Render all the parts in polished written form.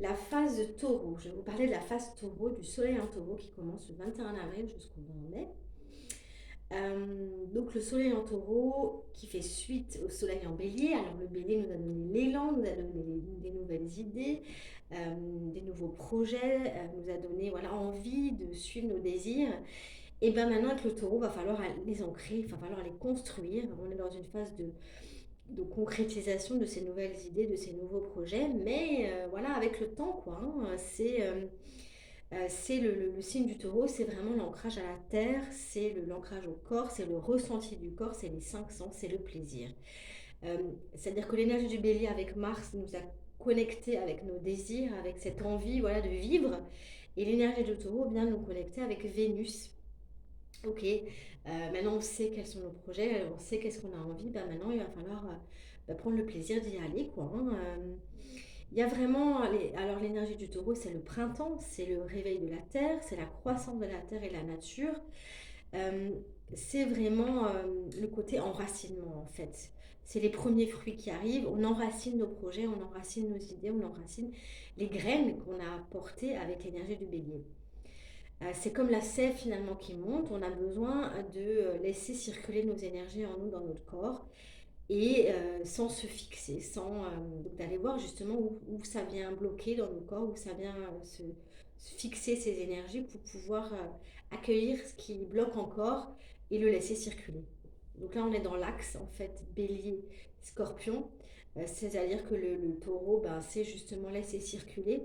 la phase de taureau. Je vais vous parler de la phase taureau, du soleil en taureau qui commence le 21 avril jusqu'au 20 mai. Donc le soleil en taureau qui fait suite au soleil en bélier. Alors le bélier nous a donné l'élan, nous a donné des nouvelles idées, des nouveaux projets, nous a donné voilà, envie de suivre nos désirs. Et bien maintenant avec le taureau, il va falloir les ancrer, il va falloir les construire. On est dans une phase de concrétisation de ces nouvelles idées, de ces nouveaux projets, mais voilà, avec le temps, quoi. C'est le signe du taureau, c'est vraiment l'ancrage à la terre, c'est l'ancrage au corps, c'est le ressenti du corps, c'est les cinq sens, c'est le plaisir. Euh, C'est-à-dire que l'énergie du bélier avec Mars nous a connectés avec nos désirs, avec cette envie voilà, de vivre, et l'énergie du taureau vient nous connecter avec Vénus. Ok, maintenant on sait quels sont nos projets, on sait qu'est-ce qu'on a envie, ben maintenant il va falloir prendre le plaisir d'y aller, quoi. Il y a vraiment, alors l'énergie du taureau, c'est le printemps, c'est le réveil de la terre, c'est la croissance de la terre et de la nature. Euh, c'est vraiment le côté enracinement en fait. C'est les premiers fruits qui arrivent, on enracine nos projets, on enracine nos idées, on enracine les graines qu'on a portées avec l'énergie du bélier. C'est comme la sève finalement qui monte, on a besoin de laisser circuler nos énergies en nous, dans notre corps, et sans se fixer, sans donc d'aller voir justement où ça vient bloquer dans nos corps, où ça vient se fixer ces énergies pour pouvoir accueillir ce qui bloque encore et le laisser circuler. Donc là, on est dans l'axe en fait bélier, scorpion, c'est-à-dire que le taureau, ben, c'est justement laisser circuler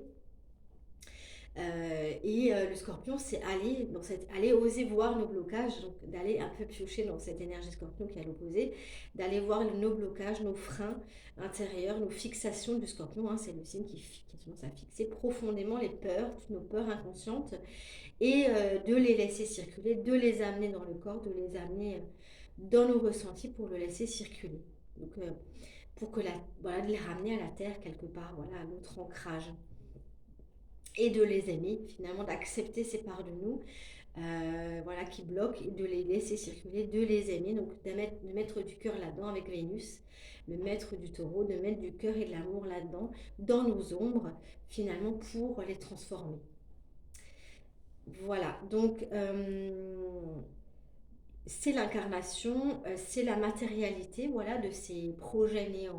le scorpion, c'est aller oser voir nos blocages, donc d'aller un peu piocher dans cette énergie scorpion qui est à l'opposé, d'aller voir nos blocages, nos freins intérieurs, nos fixations du scorpion, hein, c'est le signe qui commence à fixer profondément les peurs, toutes nos peurs inconscientes, et de les laisser circuler, de les amener dans le corps, de les amener dans nos ressentis pour le laisser circuler. Donc, pour que voilà, de les ramener à la terre quelque part, voilà, à notre ancrage et de les aimer, finalement d'accepter ces parts de nous voilà, qui bloquent et de les laisser circuler, de les aimer, donc de mettre du cœur là-dedans avec Vénus, le maître du taureau, de mettre du cœur et de l'amour là-dedans, dans nos ombres, finalement, pour les transformer. Voilà, donc c'est l'incarnation, c'est la matérialité voilà, de ces projets nés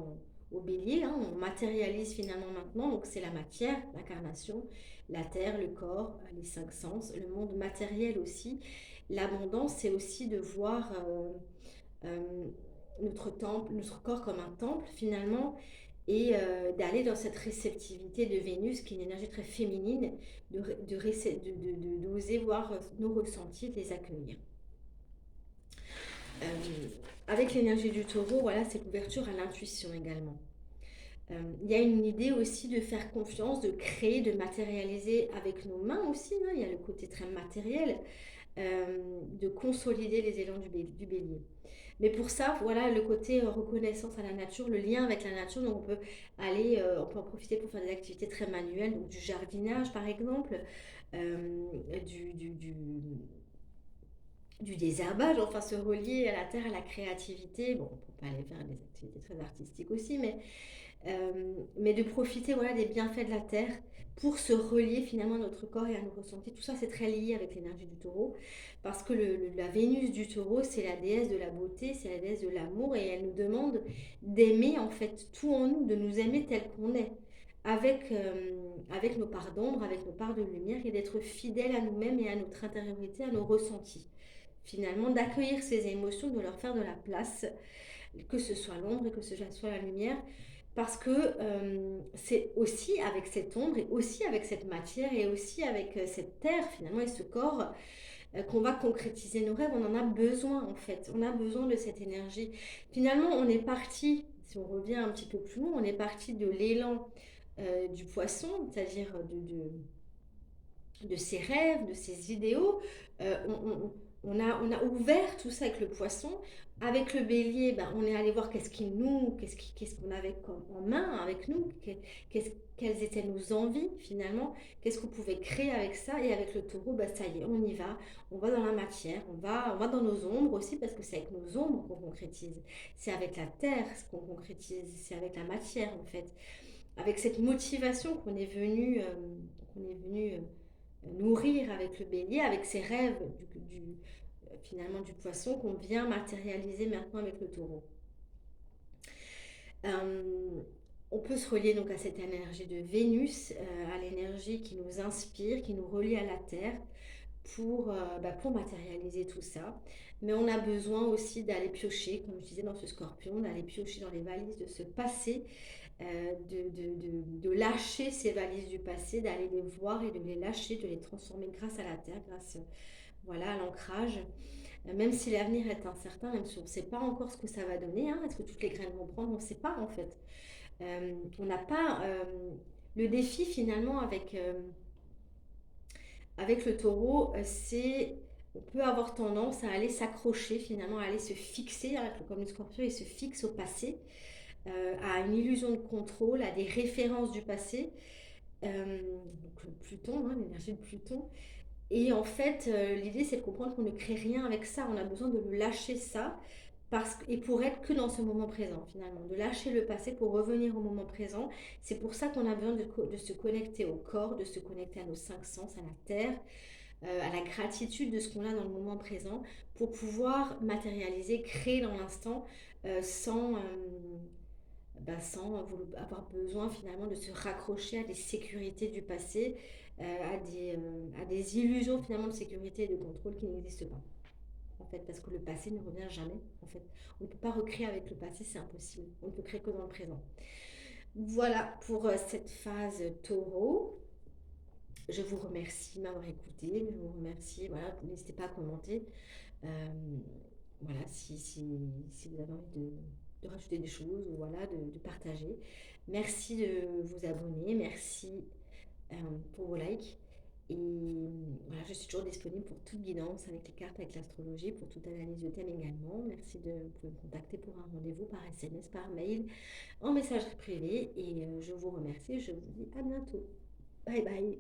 au bélier. Hein. On matérialise finalement maintenant, donc c'est la matière, l'incarnation, la terre, le corps, les cinq sens, le monde matériel aussi. L'abondance, c'est aussi de voir euh, notre temple, notre corps comme un temple finalement, et d'aller dans cette réceptivité de Vénus, qui est une énergie très féminine, d'oser voir nos ressentis, de les accueillir. Euh, Avec l'énergie du taureau, voilà, c'est l'ouverture à l'intuition également. Il y a une idée aussi de faire confiance, de créer, de matérialiser avec nos mains aussi. Hein, il y a le côté très matériel, de consolider les élans du bélier. Mais pour ça, voilà le côté reconnaissance à la nature, le lien avec la nature. Donc on peut on peut en profiter pour faire des activités très manuelles, donc du jardinage par exemple, euh, du, du, du, du désherbage, enfin se relier à la terre, à la créativité. Bon, on peut pas aller faire des activités très artistiques aussi, mais de profiter voilà, des bienfaits de la terre pour se relier finalement à notre corps et à nos ressentis. Tout ça, c'est très lié avec l'énergie du taureau, parce que la Vénus du taureau, c'est la déesse de la beauté, c'est la déesse de l'amour, et elle nous demande d'aimer en fait tout en nous, de nous aimer tel qu'on est. Avec nos parts d'ombre, avec nos parts de lumière, et d'être fidèle à nous-mêmes et à notre intériorité, à nos ressentis. Finalement, d'accueillir ces émotions, de leur faire de la place, que ce soit l'ombre et que ce soit la lumière, parce que c'est aussi avec cette ombre et aussi avec cette matière et aussi avec cette terre finalement et ce corps qu'on va concrétiser nos rêves. On en a besoin en fait, on a besoin de cette énergie. Finalement, on est parti, si on revient un petit peu plus loin, on est parti de l'élan du poisson, c'est-à-dire de ses rêves, de ses idéaux. Euh, on, on- on a ouvert tout ça avec le poisson. Avec le bélier, ben, on est allé voir qu'est-ce qu'on avait en main avec nous, quelles étaient nos envies finalement, qu'est-ce qu'on pouvait créer avec ça. Et avec le taureau, ben, ça y est, on y va, on va dans la matière, on va dans nos ombres aussi, parce que c'est avec nos ombres qu'on concrétise. C'est avec la terre ce qu'on concrétise, c'est avec la matière en fait. avec cette motivation qu'on est venu nourrir avec le bélier, avec ses rêves finalement du poisson qu'on vient matérialiser maintenant avec le taureau. Euh, on peut se relier donc à cette énergie de Vénus, à l'énergie qui nous inspire, qui nous relie à la Terre pour matérialiser tout ça. Mais on a besoin aussi d'aller piocher, comme je disais dans ce scorpion, d'aller piocher dans les valises de ce passé, de lâcher ces valises du passé, d'aller les voir et de les lâcher, de les transformer grâce à la Terre, grâce voilà, à l'ancrage. Même si l'avenir est incertain, même si on ne sait pas encore ce que ça va donner, hein, est-ce que toutes les graines vont prendre, on ne sait pas en fait. On n'a pas le défi finalement avec le taureau, c'est on peut avoir tendance à aller s'accrocher finalement, à aller se fixer, hein, comme le scorpion, il se fixe au passé, à une illusion de contrôle, à des références du passé. Donc Pluton, hein, l'énergie de Pluton. Et en fait, l'idée, c'est de comprendre qu'on ne crée rien avec ça. On a besoin de le lâcher ça et pour être que dans ce moment présent, finalement. De lâcher le passé pour revenir au moment présent. C'est pour ça qu'on a besoin de se connecter au corps, de se connecter à nos cinq sens, à la terre, à la gratitude de ce qu'on a dans le moment présent pour pouvoir matérialiser, créer dans l'instant sans avoir besoin finalement de se raccrocher à des sécurités du passé, à des illusions finalement de sécurité et de contrôle qui n'existent pas. En fait, parce que le passé ne revient jamais. En fait, on ne peut pas recréer avec le passé, c'est impossible. On ne peut créer que dans le présent. Voilà pour cette phase taureau. Je vous remercie de m'avoir écouté. Je vous remercie. Voilà, n'hésitez pas à commenter. Euh, voilà, si vous avez envie de rajouter des choses ou voilà, de partager. Merci de vous abonner. Merci euh, pour vos likes. Et voilà, je suis toujours disponible pour toute guidance avec les cartes, avec l'astrologie, pour toute analyse de thème également. Merci de vous pouvez me contacter pour un rendez-vous par SMS, par mail, en messagerie privée. Et je vous remercie. Je vous dis à bientôt. Bye bye.